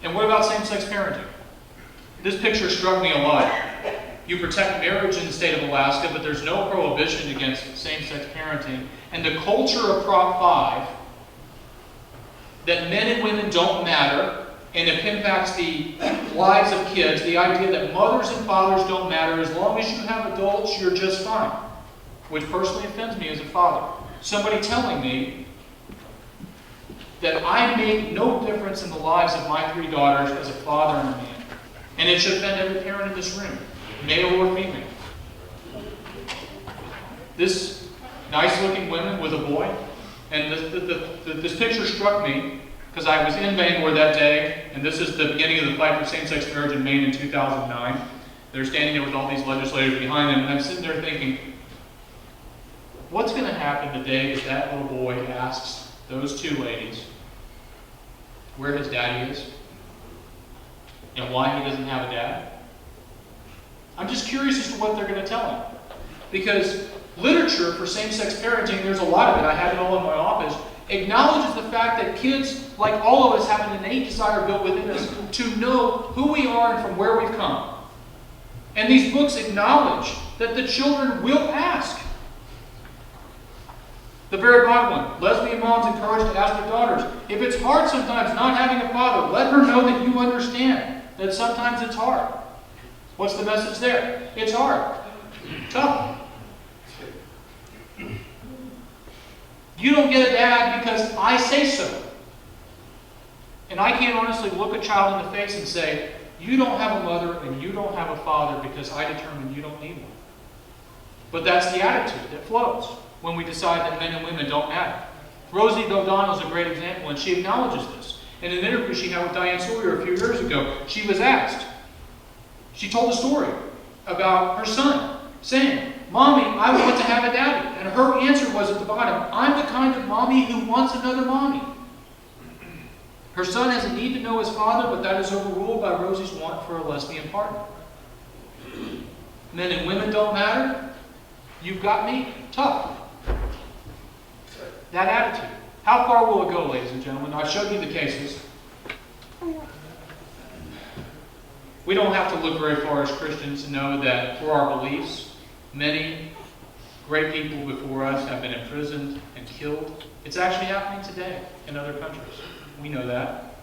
And what about same-sex parenting? This picture struck me a lot. You protect marriage in the state of Alaska, but there's no prohibition against same-sex parenting. And the culture of Prop 5, that men and women don't matter, and it impacts the lives of kids, the idea that mothers and fathers don't matter, as long as you have adults, you're just fine. Which personally offends me as a father. Somebody telling me that I make no difference in the lives of my 3 daughters as a father and a man. And it should offend every parent in this room, male or female. This nice-looking woman with a boy, and this picture struck me because I was in Bangor that day, and this is the beginning of the fight for same-sex marriage in Maine in 2009. They're standing there with all these legislators behind them, and I'm sitting there thinking, what's going to happen the day that that little boy asks those 2 ladies where his daddy is and why he doesn't have a dad? I'm just curious as to what they're going to tell him. Because literature for same-sex parenting, there's a lot of it, I have it all in my office, acknowledges the fact that kids, like all of us, have an innate desire built within us to know who we are and from where we've come. And these books acknowledge that the children will ask. The very bottom one, lesbian moms encouraged to ask their daughters, if it's hard sometimes not having a father, let her know that you understand, that sometimes it's hard. What's the message there? It's hard. Tough. You don't get a dad because I say so. And I can't honestly look a child in the face and say, you don't have a mother and you don't have a father because I determined you don't need one. But that's the attitude that flows when we decide that men and women don't matter. Rosie O'Donnell is a great example, and she acknowledges this. In an interview she had with Diane Sawyer a few years ago, she was asked, she told a story about her son saying, Mommy, I want to have a daddy. And her answer was at the bottom, I'm the kind of mommy who wants another mommy. Her son has a need to know his father, but that is overruled by Rosie's want for a lesbian partner. Men and women don't matter. You've got me. Tough. That attitude. How far will it go, ladies and gentlemen? I've showed you the cases. We don't have to look very far as Christians to know that for our beliefs, many great people before us have been imprisoned and killed. It's actually happening today in other countries. We know that.